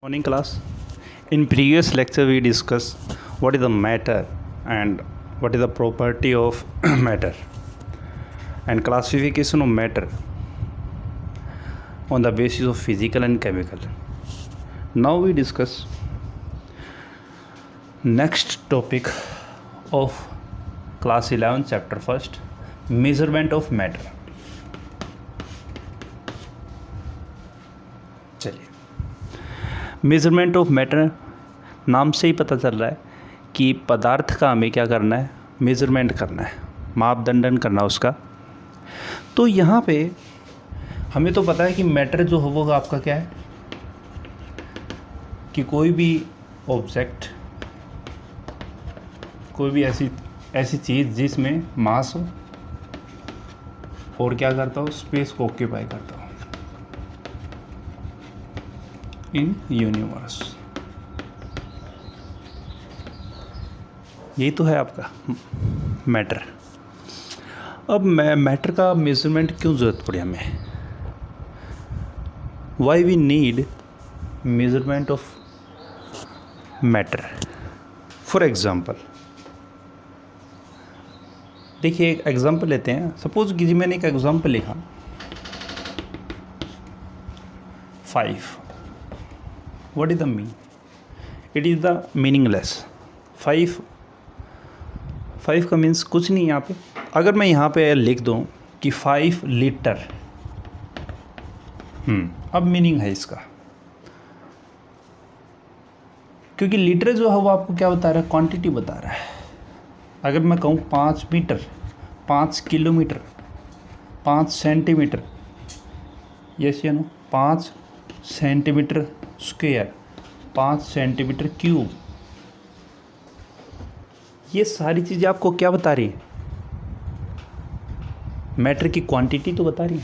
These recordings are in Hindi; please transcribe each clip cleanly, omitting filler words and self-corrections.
Morning class. In previous lecture we discussed what is the matter and what is the property of matter and classification of matter on the basis of physical and chemical. Now we discuss next topic of class 11 chapter first, measurement of matter. चलिए, मेज़रमेंट ऑफ मैटर नाम से ही पता चल रहा है कि पदार्थ का हमें क्या करना है, मेज़रमेंट करना है, मापदंडन करना उसका। तो यहाँ पे हमें तो पता है कि मैटर जो हो वो आपका क्या है कि कोई भी ऑब्जेक्ट, कोई भी ऐसी चीज़ जिसमें मास हो और क्या करता हो, स्पेस को ऑक्यूपाई करता हो इन यूनिवर्स। यही तो है आपका मैटर। अब मैटर का मेजरमेंट क्यों ज़रूरत पड़ी हमें? Why we need measurement of matter? For example देखिए, एक एग्ज़ाम्पल लेते हैं। सपोज कि मैंने एक एग्ज़ाम्पल लिखा 5। What is the mean? It is the meaningless. 5 का मीन्स कुछ नहीं यहाँ पे। अगर मैं यहाँ पे लिख दूँ कि 5 लीटर, अब मीनिंग है इसका, क्योंकि लीटर जो है वो आपको क्या बता रहा है, क्वांटिटी बता रहा है। अगर मैं कहूँ 5 मीटर, 5 किलोमीटर, 5 सेंटीमीटर, यस या no, 5 centimetre square, 5 centimetre cube, ये सारी चीज़ें आपको क्या बता रही है? मैटर की क्वांटिटी तो बता रही है।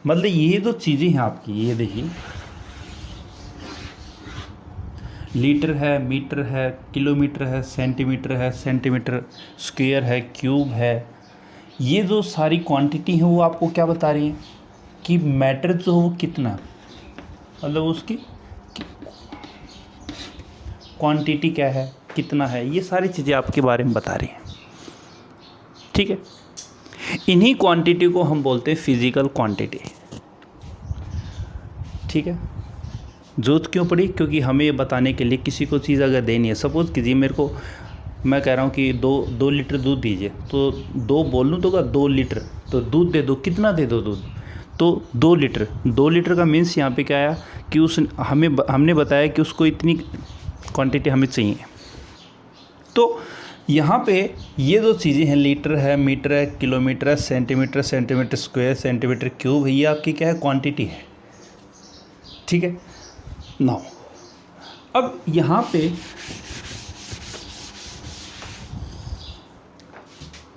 मतलब ये जो चीज़ें हैं आपकी, ये देखिए, लीटर है, मीटर है, किलोमीटर है, सेंटीमीटर स्क्वायर है, क्यूब है, ये जो सारी क्वांटिटी है वो आपको क्या बता रही हैं कि मैटर जो है वो कितना, मतलब उसकी क्वांटिटी क्या है, कितना है, ये सारी चीज़ें आपके बारे में बता रही हैं। ठीक है, इन्हीं क्वांटिटी को हम बोलते हैं फिजिकल क्वांटिटी। ठीक है, जरूरत क्यों पड़ी? क्योंकि हमें ये बताने के लिए किसी को चीज़ अगर देनी है, सपोज़ कीजिए मेरे को, मैं कह रहा हूँ कि 2 लीटर दूध दीजिए, तो 2 बोल लूँ तो 2 लीटर, तो दूध दे दो, कितना दे दो दूध, तो 2 लीटर का मीन्स यहाँ पे क्या आया कि हमने बताया कि उसको इतनी क्वांटिटी हमें चाहिए। तो यहाँ पे ये जो चीज़ें हैं, लीटर है, मीटर है, किलोमीटर है, सेंटीमीटर स्क्वायर, सेंटीमीटर क्यूब, ये आपकी क्या है, क्वांटिटी है। ठीक है, नाउ अब यहाँ पे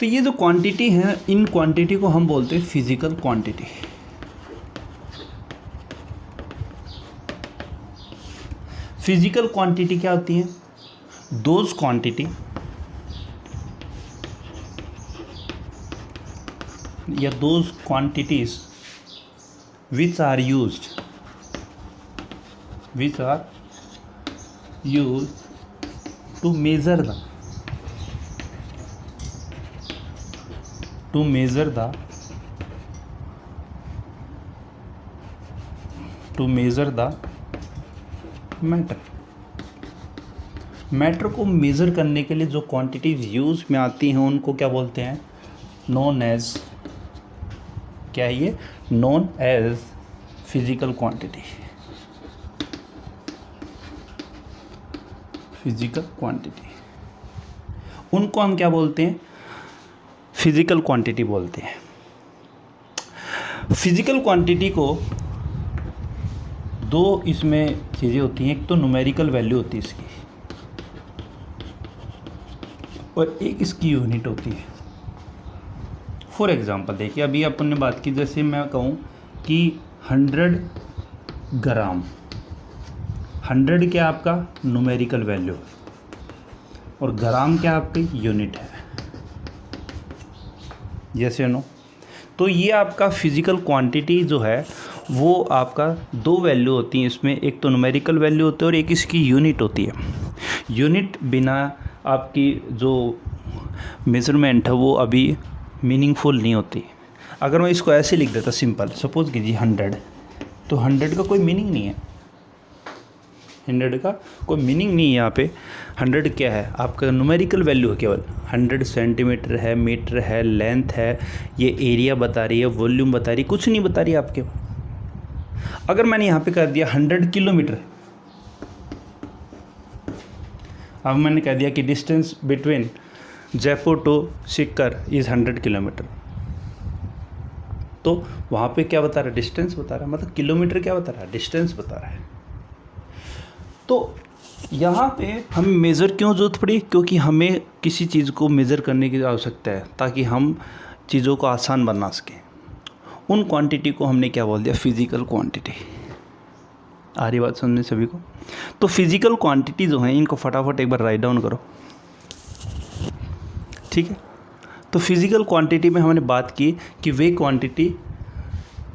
तो ये जो क्वांटिटी है, इन क्वांटिटी को हम बोलते हैं फिजिकल क्वांटिटी। फिजिकल क्वांटिटी क्या होती है? दोज क्वांटिटी या those quantities which are used to measure the matter को मेज़र करने के लिए जो क्वांटिटीज यूज में आती हैं उनको क्या बोलते हैं? नोन एज, क्या है ये? Known as physical quantity. Physical quantity, उनको हम क्या बोलते हैं? फिजिकल क्वांटिटी बोलते हैं। फिजिकल क्वांटिटी को दो इसमें चीज़ें होती हैं, एक तो न्यूमेरिकल वैल्यू होती है इसकी, और एक इसकी यूनिट होती है। फॉर एग्ज़ाम्पल देखिए, अभी अपन ने बात की, जैसे मैं कहूँ कि 100 ग्राम, 100 क्या आपका न्यूमेरिकल वैल्यू और ग्राम क्या आपकी यूनिट है, यस या नो। तो ये आपका फिजिकल क्वांटिटी जो है वो आपका दो वैल्यू होती हैं इसमें, एक तो न्यूमेरिकल वैल्यू होती है और एक इसकी यूनिट होती है। यूनिट बिना आपकी जो मेज़रमेंट है वो अभी मीनिंगफुल नहीं होती। अगर मैं इसको ऐसे लिख देता सिंपल, सपोज कीजिए 100, तो 100 का कोई मीनिंग नहीं है, 100 का कोई मीनिंग नहीं है यहाँ पे। 100 क्या है, आपका न्यूमेरिकल वैल्यू है केवल। 100 सेंटीमीटर है, मीटर है, लेंथ है, ये एरिया बता रही है, वॉल्यूम बता रही है, कुछ नहीं बता रही है आपके। अगर मैंने यहाँ पे कर दिया 100 किलोमीटर, अब मैंने कह दिया कि distance between Jaipur to Sikar is 100 kilometre, तो वहाँ पे क्या बता रहा है, डिस्टेंस बता रहा है, मतलब किलोमीटर क्या बता रहा है, डिस्टेंस बता रहा है। तो यहाँ पे हमें मेज़र क्यों ज़रूरत पड़ी, क्योंकि हमें किसी चीज़ को मेज़र करने की आवश्यकता है ताकि हम चीज़ों को आसान बना सकें। उन क्वांटिटी को हमने क्या बोल दिया, फिज़िकल क्वांटिटी। आ रही बात समझने सभी को? तो फिज़िकल क्वांटिटी जो हैं इनको फटाफट एक बार राइट डाउन करो, ठीक है। तो फिज़िकल क्वांटिटी में हमने बात की कि वे क्वांटिटी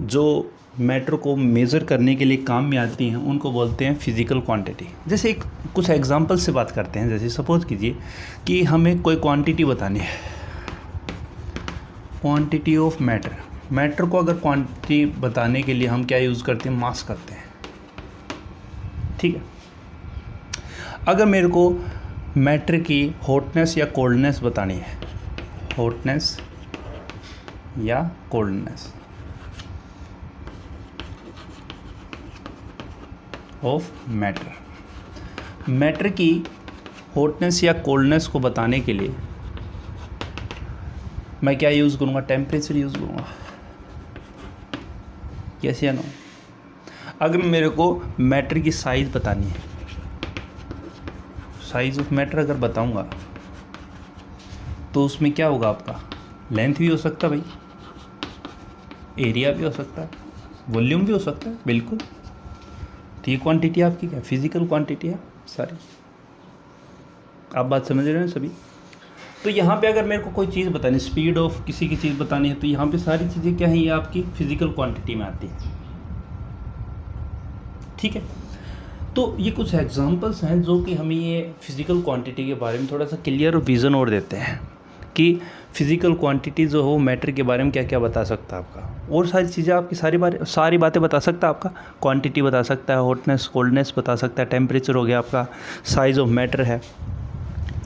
जो मैटर को मेज़र करने के लिए काम में आती हैं उनको बोलते हैं फिज़िकल क्वांटिटी। जैसे एक कुछ एग्जांपल से बात करते हैं। जैसे सपोज कीजिए कि हमें कोई क्वांटिटी बतानी है, क्वांटिटी ऑफ मैटर। मैटर को अगर क्वांटिटी बताने के लिए हम क्या यूज़ करते हैं, मास करते हैं, ठीक है। अगर मेरे को मैटर की हॉटनेस या कोल्डनेस बतानी है, हॉटनेस या कोल्डनेस ऑफ मैटर, मैटर की हॉटनेस या कोल्डनेस को बताने के लिए मैं क्या यूज़ करूँगा, टेम्परेचर यूज़ करूँगा, यस या नो। अगर मेरे को मैटर की साइज़ बतानी है, साइज़ ऑफ मैटर अगर बताऊँगा तो उसमें क्या होगा, आपका लेंथ भी हो सकता है भाई, एरिया भी हो सकता है, वॉल्यूम भी हो सकता है, बिल्कुल। तो ये क्वांटिटी आपकी क्या, फिज़िकल क्वांटिटी है सारी। आप बात समझ रहे हैं सभी? तो यहाँ पे अगर मेरे को कोई चीज़ बतानी, स्पीड ऑफ किसी की चीज़ बतानी है, तो यहाँ पे सारी चीज़ें क्या हैं, ये आपकी फिज़िकल क्वांटिटी में आती है, ठीक है। तो ये कुछ एग्जांपल्स हैं जो कि हमें ये फिज़िकल क्वांटिटी के बारे में थोड़ा सा क्लियर विज़न और देते हैं कि फिज़िकल क्वांटिटी जो हो मैटर के बारे में क्या क्या बता सकता है आपका, और सारी चीज़ें आपकी सारी बातें बता सकता है आपका। क्वांटिटी बता सकता है, हॉटनेस कोल्डनेस बता सकता है, टेम्परेचर हो गया आपका, साइज़ ऑफ मैटर है।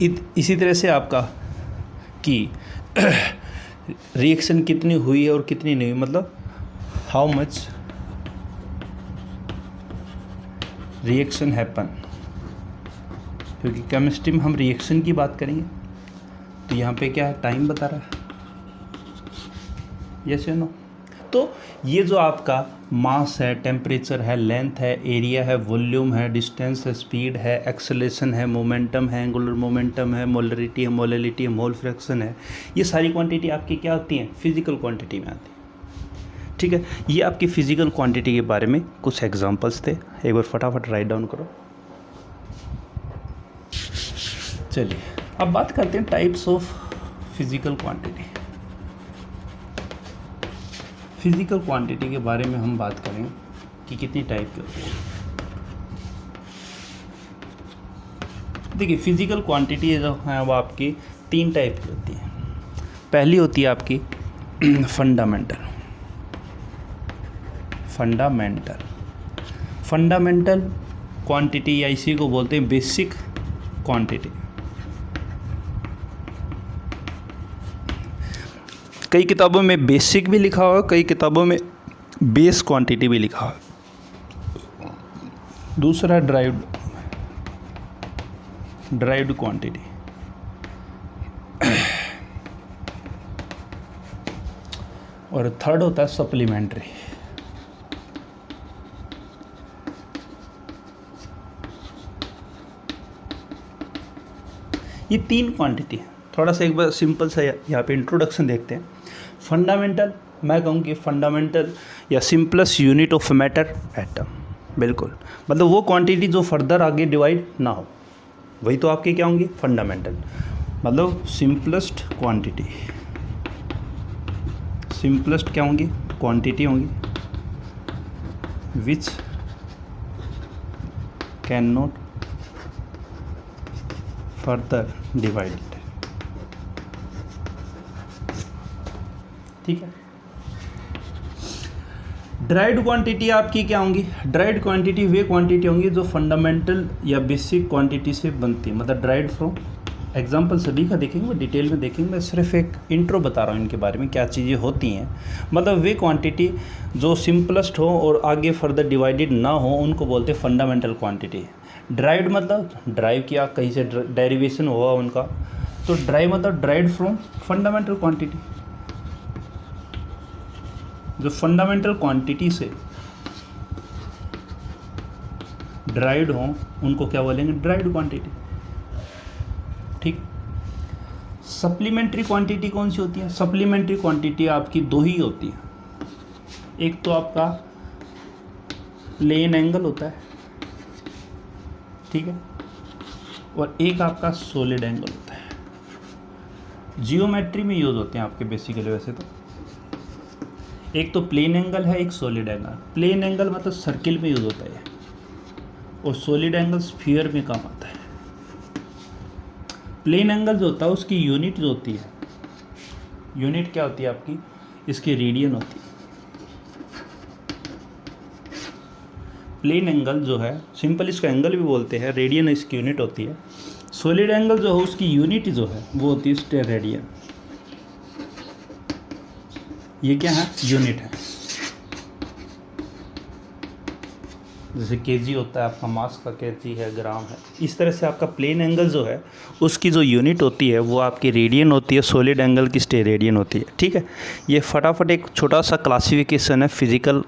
इसी तरह से आपका कि रिएक्शन कितनी हुई है और कितनी नहीं हुई, मतलब हाउ मच रिएक्शन हैपन, क्योंकि केमिस्ट्री में हम रिएक्शन की बात करेंगे। तो यहाँ पे क्या है, टाइम बता रहा है, यस या नो। तो ये जो आपका मास है, टेम्परेचर है, लेंथ है, एरिया है, वॉल्यूम है, डिस्टेंस है, स्पीड है, एक्सेलेरेशन है, मोमेंटम है, एंगुलर मोमेंटम है, मोलरिटी है, मोलैलिटी है, मोल फ्रैक्शन है, ये सारी क्वांटिटी आपकी क्या होती हैं, फिज़िकल क्वांटिटी में आती है, ठीक है। ये आपकी फ़िज़िकल क्वांटिटी के बारे में कुछ एग्जांपल्स थे, एक बार फटाफट राइट डाउन करो। चलिए अब बात करते हैं types of physical quantity. Physical quantity के बारे में हम बात करें कि कितनी टाइप की होती है। देखिए फिज़िकल क्वांटिटी जो है वो आपकी 3 टाइप की होती है। पहली होती है आपकी फंडामेंटल क्वांटिटी, या इसी को बोलते हैं बेसिक क्वांटिटी। कई किताबों में बेसिक भी लिखा हुआ है, कई किताबों में बेस क्वांटिटी भी लिखा हुआ है। दूसरा ड्राइव्ड क्वांटिटी, और थर्ड होता है सप्लीमेंट्री। ये 3 क्वांटिटी है। थोड़ा सा एक बार सिंपल सा यहाँ पे इंट्रोडक्शन देखते हैं। फंडामेंटल, मैं कहूँ कि फंडामेंटल या simplest unit of matter atom, बिल्कुल, मतलब वो क्वांटिटी जो फर्दर आगे डिवाइड ना हो, वही तो आपके क्या होंगी, फंडामेंटल, मतलब सिंपलेस्ट क्वांटिटी। सिंपलेस्ट क्या होंगी, क्वांटिटी होंगी, which can not further divided. ठीक है। ड्राइड क्वांटिटी आपकी क्या होंगी? ड्राइड क्वांटिटी वे क्वांटिटी होंगी जो फंडामेंटल या बेसिक क्वांटिटी से बनती है, मतलब ड्राइड फ्रॉम। एग्जाम्पल सभी का देखेंगे, वो डिटेल में देखेंगे, मैं सिर्फ एक इंट्रो बता रहा हूँ इनके बारे में क्या चीज़ें होती हैं। मतलब वे क्वांटिटी जो सिंपलेस्ट हो और आगे फर्दर डिवाइडेड ना हो उनको बोलते हैं फंडामेंटल क्वांटिटी। ड्राइड मतलब ड्राइव किया, कहीं से डेरिवेशन हुआ उनका, तो ड्राइव मतलब ड्राइड फ्रॉम फंडामेंटल क्वांटिटी। जो फंडामेंटल क्वांटिटी से ड्राइड हो उनको क्या बोलेंगे? Dried quantity. ठीक। सप्लीमेंट्री क्वांटिटी कौन सी होती है? सप्लीमेंट्री क्वांटिटी आपकी दो ही होती है, एक तो आपका प्लेन एंगल होता है, ठीक है, और एक आपका सॉलिड एंगल होता है। जियोमेट्री में यूज होते हैं आपके बेसिकली वैसे तो। एक तो प्लेन एंगल है, एक सॉलिड एंगल। प्लेन एंगल मतलब सर्किल में यूज होता है और सॉलिड एंगल स्फीयर में काम आता है। प्लेन एंगल जो होता है उसकी यूनिट जो होती है, यूनिट क्या होती है आपकी? इसकी रेडियन होती है। प्लेन एंगल जो है सिंपल इसको एंगल भी बोलते हैं, रेडियन इसकी यूनिट होती है। सॉलिड एंगल जो है उसकी यूनिट जो है वो होती है स्टेरेडियन। ये क्या है? यूनिट है। जैसे केजी होता है आपका, मास का केजी है, ग्राम है, इस तरह से आपका प्लेन एंगल जो है उसकी जो यूनिट होती है वो आपकी रेडियन होती है, सॉलिड एंगल की स्टेरेडियन होती है। ठीक है। ये फटाफट एक छोटा सा क्लासिफिकेशन है फिजिकल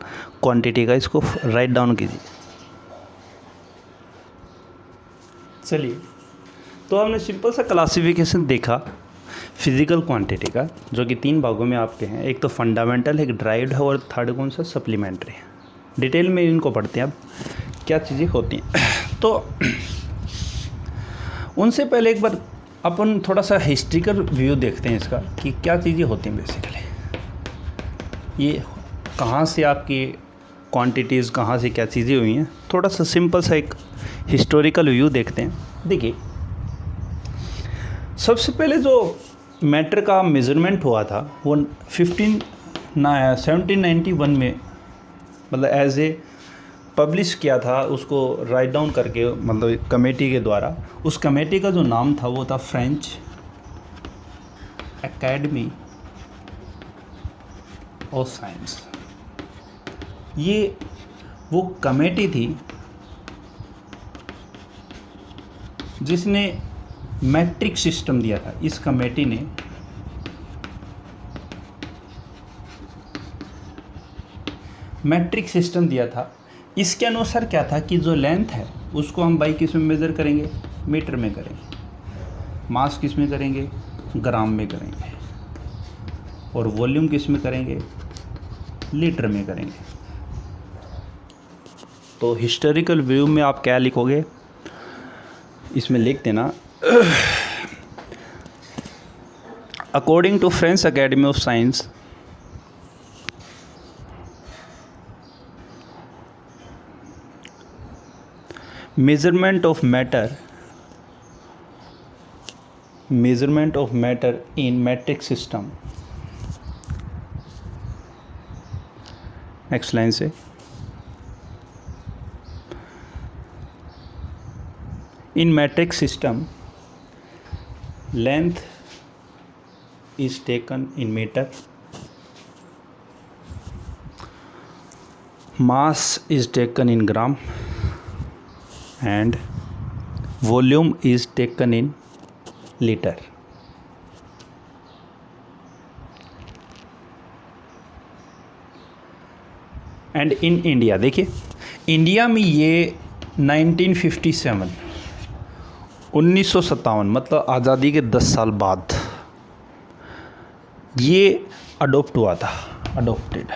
क्वांटिटी का, इसको राइट डाउन कीजिए। चलिए, तो हमने सिंपल सा क्लासिफिकेशन देखा फिजिकल क्वांटिटी का, जो कि 3 भागों में आपके हैं। एक तो फंडामेंटल, एक ड्राइव्ड है, और थर्ड कौन सा? सप्लीमेंट्री। डिटेल में इनको पढ़ते हैं अब क्या चीज़ें होती हैं। तो उनसे पहले एक बार अपन थोड़ा सा हिस्ट्रिकल व्यू देखते हैं इसका कि क्या चीज़ें होती हैं बेसिकली। ये कहाँ से आपकी क्वांटिटीज़, कहाँ से क्या चीज़ें हुई हैं, थोड़ा सा सिंपल सा एक हिस्टोरिकल व्यू देखते हैं। देखिए, सबसे पहले जो मैटर का मेज़रमेंट हुआ था वो 1791 में, मतलब एज ए पब्लिश किया था उसको राइट डाउन करके, मतलब कमेटी के द्वारा। उस कमेटी का जो नाम था वो था फ्रेंच एकेडमी ऑफ साइंस। ये वो कमेटी थी जिसने मैट्रिक सिस्टम दिया था। इस कमेटी ने मैट्रिक सिस्टम दिया था। इसके अनुसार क्या था कि जो लेंथ है उसको हम बाई किस में मेज़र करेंगे? मीटर में करेंगे। मास किस में करेंगे? ग्राम में करेंगे। और वॉल्यूम किस में करेंगे? लीटर में करेंगे। तो हिस्टोरिकल व्यू में आप क्या लिखोगे? इसमें लिख देना, according to French Academy of Science, measurement of matter in metric system। Next line से, in metric system length is taken in meter, mass is taken in gram, and volume is taken in liter। And in India, देखिए इंडिया में ये 1957 1957 मतलब आज़ादी के 10 साल बाद ये अडोप्ट हुआ था, अडोप्टेड।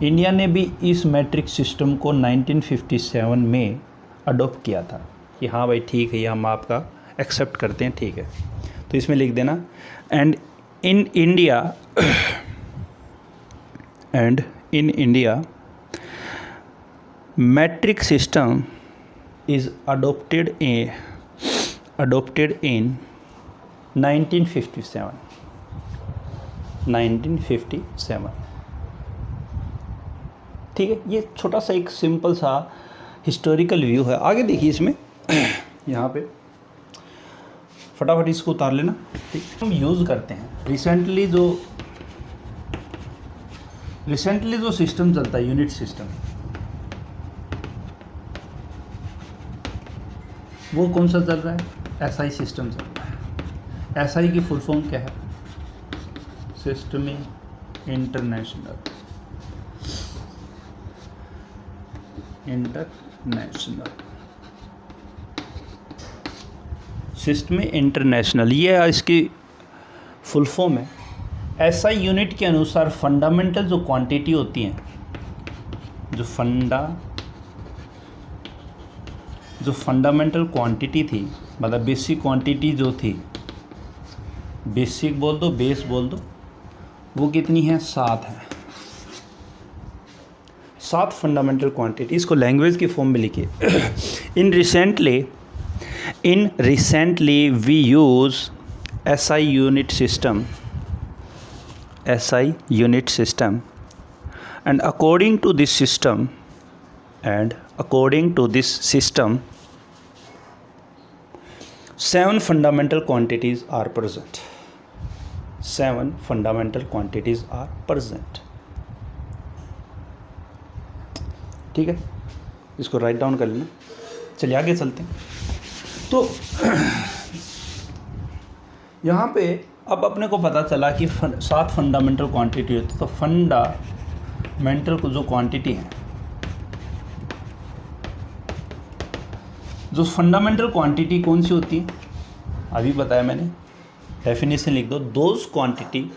इंडिया ने भी इस मैट्रिक सिस्टम को 1957 में अडोप्ट किया था कि हाँ भाई ठीक है, ये हम आपका एक्सेप्ट करते हैं, ठीक है। तो इसमें लिख देना, and in India and in India metric system is adopted in 1957। ठीक है, ये छोटा सा एक सिंपल सा हिस्टोरिकल व्यू है। आगे देखिए इसमें यहाँ पे फटाफट इसको उतार लेना। ठीक, हम यूज़ करते हैं रिसेंटली जो सिस्टम चलता है यूनिट सिस्टम, वो कौन सा चल रहा है? एसआई सिस्टम चल रहा है। एसआई की फुल फॉर्म क्या है? सिस्टमिक इंटरनेशनल सिस्टमिक इंटरनेशनल, ये इसकी फुल फॉर्म है। एसआई यूनिट के अनुसार फंडामेंटल जो क्वांटिटी होती हैं, जो फंडामेंटल क्वांटिटी थी, मतलब बेसिक क्वांटिटी जो थी, बेसिक बोल दो, बेस बोल दो, वो कितनी है? 7 है। 7 फंडामेंटल क्वांटिटी। इसको लैंग्वेज की फॉर्म में लिखिए। In recently we use SI unit system and according to this system 7 fundamental quantities are present। 7 fundamental quantities are present। ठीक है, इसको राइट डाउन कर लेना। चलिए आगे चलते हैं। तो यहाँ पे अब अपने को पता चला कि 7 फंडामेंटल क्वांटिटी होती है। तो फंडामेंटल को जो क्वांटिटी है, जो फंडामेंटल क्वांटिटी कौन सी होती है? अभी बताया मैंने, डेफिनेशन लिख दो। Those quantity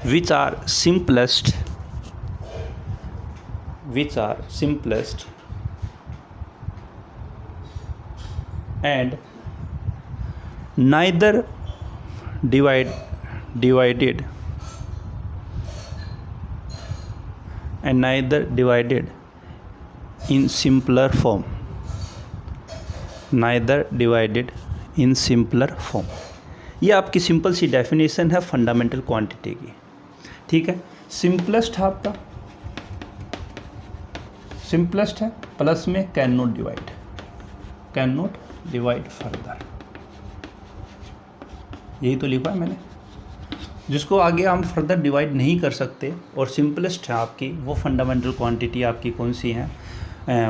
which are simplest and neither divided in simpler form। ये आपकी सिंपल सी डेफिनेशन है फंडामेंटल क्वांटिटी की। ठीक है, सिंपलेस्ट है आपका, सिंपलेस्ट है, प्लस में कैन नॉट डिवाइड फर्दर, यही तो लिखा है मैंने। जिसको आगे हम फर्दर डिवाइड नहीं कर सकते और सिंपलेस्ट है आपकी, वो फंडामेंटल क्वांटिटी आपकी कौन सी है?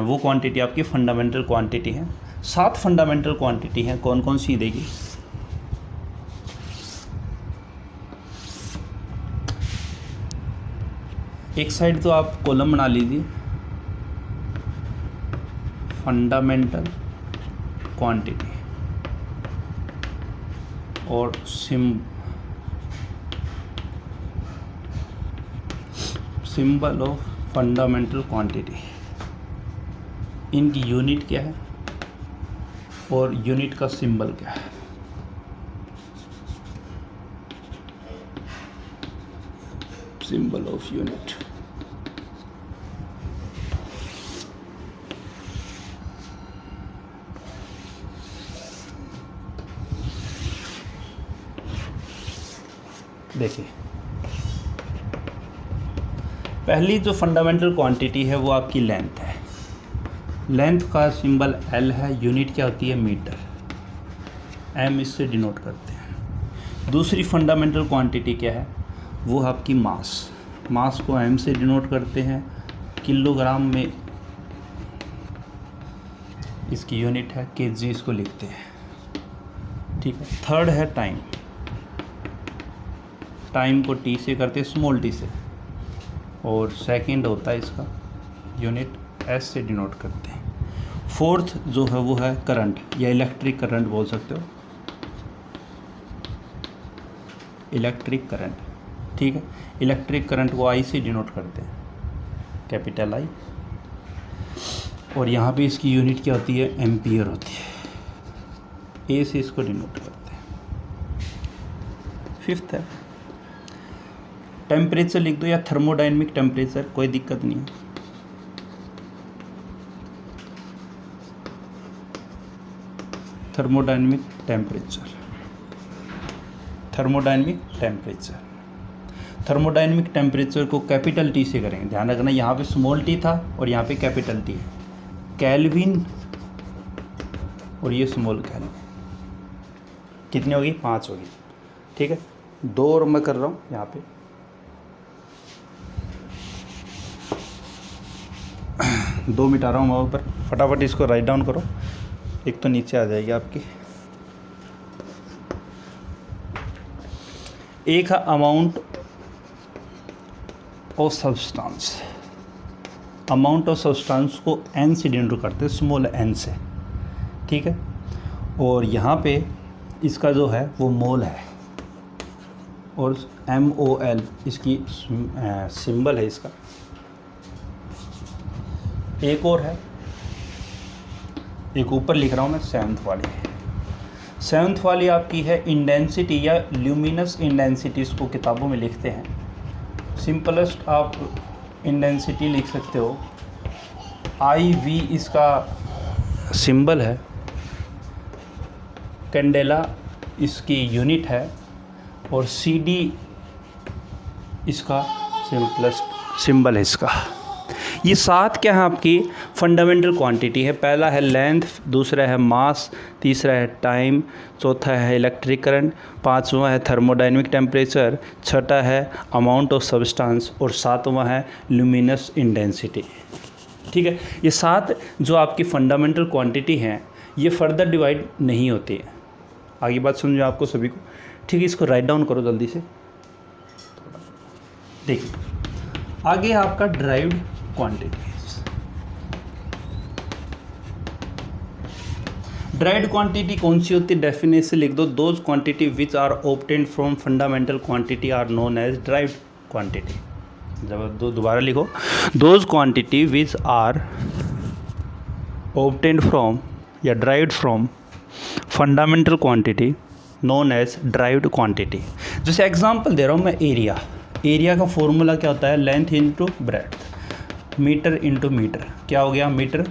वो क्वांटिटी आपकी फंडामेंटल क्वांटिटी है। 7 फंडामेंटल क्वांटिटी हैं, कौन कौन सी देगी? एक साइड तो आप कॉलम बना लीजिए, फंडामेंटल क्वांटिटी, और सिंबल ऑफ फंडामेंटल क्वांटिटी। इनकी यूनिट क्या है और यूनिट का सिंबल क्या है? Symbol of unit. देखिए, पहली जो फंडामेंटल क्वांटिटी है वो आपकी लेंथ है। लेंथ का सिंबल L है। यूनिट क्या होती है? मीटर। M इससे डिनोट करते हैं। दूसरी फंडामेंटल क्वांटिटी क्या है? वो आपकी मास को M से डिनोट करते हैं। किलोग्राम में इसकी यूनिट है, kg इसको लिखते हैं। ठीक है। थर्ड है टाइम को T से करते हैं, स्मॉल t से। और सेकंड होता है इसका यूनिट S से डिनोट करते हैं। फोर्थ जो है वो है करंट या इलेक्ट्रिक करंट बोल सकते हो, इलेक्ट्रिक करंट। ठीक है, इलेक्ट्रिक करंट को I से डिनोट करते हैं, कैपिटल I। और यहाँ पे इसकी यूनिट क्या होती है? एम्पियर होती है। A से इसको डिनोट करते हैं। 5th है। टेम्परेचर लिख दो या थर्मोडाइनमिक टेम्परेचर, कोई दिक्कत नहीं है। Thermodynamic temperature, thermodynamic temperature, thermodynamic temperature को कैपिटल टी से करेंगे। ध्यान रखना यहाँ पे स्मॉल टी था और यहाँ पे कैपिटल टी है, केल्विन और ये स्मॉल केल्विन। कितनी होगी? 5 होगी। ठीक है, 2 और मैं कर रहा हूँ यहाँ पे। दो मिटा रहा हूँ वहाँ पर, फटाफट इसको राइट डाउन करो। एक तो नीचे आ जाएगी आपकी। एक है amount of substance, amount of substance को n से डिनोट करते हैं, स्मॉल n से। ठीक है, और यहाँ पे इसका जो है वो मोल है और MOL इसकी सिंबल है इसका। एक और है, एक ऊपर लिख रहा हूँ मैं, 7th वाली। 7th वाली आपकी है इंटेंसिटी या ल्यूमिनस इंटेंसिटी, इसको किताबों में लिखते हैं। सिंपलेस्ट आप इंटेंसिटी लिख सकते हो, IV इसका सिंबल है, कैंडेला इसकी यूनिट है और CD इसका सिंपलेस्ट सिंबल है इसका। ये 7 क्या है आपकी फंडामेंटल क्वांटिटी है। पहला है लेंथ, दूसरा है मास, तीसरा है टाइम, चौथा है इलेक्ट्रिक करंट, 5वां है थर्मोडाइनमिक टेम्परेचर, छठा है अमाउंट ऑफ सब्सटेंस और 7वां है ल्यूमिनस इंटेंसिटी। ठीक है, ये 7 जो आपकी फंडामेंटल क्वांटिटी हैं ये फर्दर डिवाइड नहीं होती है। आगे बात समझो आपको सभी को। ठीक है, इसको राइट डाउन करो जल्दी से। देखिए आगे आपका ड्राइव्ड क्वांटिटीज। ड्राइव्ड क्वांटिटी कौन सी होती है? डेफिनेशन लिख दो, those quantity which are obtained from fundamental quantity are known as derived quantity. जब दोबारा लिखो, those quantity which are obtained from या derived from fundamental quantity known as derived quantity. जैसे एग्जांपल दे रहा हूँ मैं, एरिया। एरिया का फॉर्मूला क्या होता है? Length into breadth, metre into metre. क्या हो गया? मीटर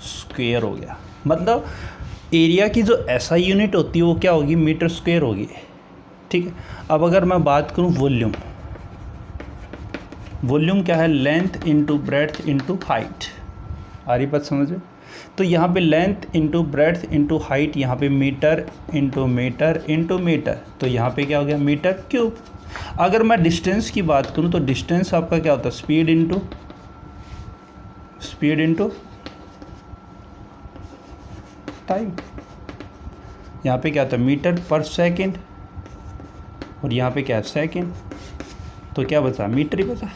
स्क्वेयर हो गया। मतलब एरिया की जो SI यूनिट होती है वो क्या होगी? मीटर स्क्वेयर होगी। ठीक है, अब अगर मैं बात करूँ वॉल्यूम, वॉल्यूम क्या है? Length into breadth into height. आ रही बात समझ में? तो यहाँ पे length into breadth into height, यहाँ पे metre into metre into metre, तो यहाँ पे क्या हो गया? Metre cube. अगर मैं डिस्टेंस की बात करूँ तो डिस्टेंस आपका क्या होता है? Speed into time. यहाँ पे क्या होता है? मीटर पर सेकंड, और यहाँ पे क्या है? सेकंड। तो क्या बचा? मीटर ही बचा।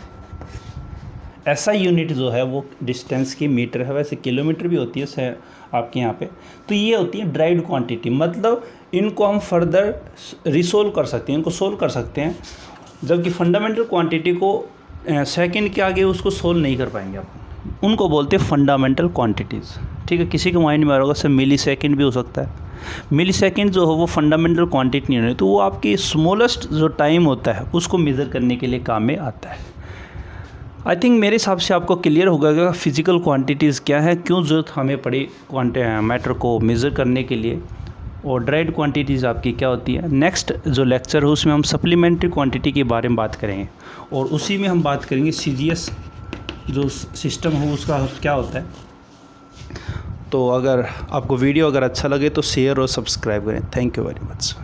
SI यूनिट जो है वो डिस्टेंस की मीटर है, वैसे किलोमीटर भी होती है आपके यहाँ पे। तो ये होती है ड्राइव्ड क्वांटिटी। मतलब इनको हम फर्दर रिसोल्व कर सकते हैं, इनको सोल्व कर सकते हैं, जबकि फंडामेंटल क्वांटिटी को सेकंड के आगे उसको सोल्व नहीं कर पाएंगे आप। उनको बोलते हैं फंडामेंटल क्वांटिटीज़। ठीक है, किसी के माइंड में आ रहा होगा सर मिली सेकेंड भी हो सकता है। मिली सेकेंड जो है वो फंडामेंटल क्वांटिटी नहीं है, तो वो आपकी स्मॉलेस्ट जो टाइम होता है उसको मेज़र करने के लिए काम में आता है। आई थिंक मेरे हिसाब से आपको क्लियर होगा कि फिज़िकल क्वांटिटीज़ क्या है, क्यों ज़रूरत हमें पड़ी मैटर को मेज़र करने के लिए, और ड्राइव्ड क्वांटिटीज़ आपकी क्या होती है। नेक्स्ट जो लेक्चर है उसमें हम सप्लीमेंट्री क्वांटिटी के बारे में बात करेंगे, और उसी में हम बात करेंगे CGS जो सिस्टम हो उसका क्या होता है। तो अगर आपको वीडियो अगर अच्छा लगे तो शेयर और सब्सक्राइब करें। Thank you very much.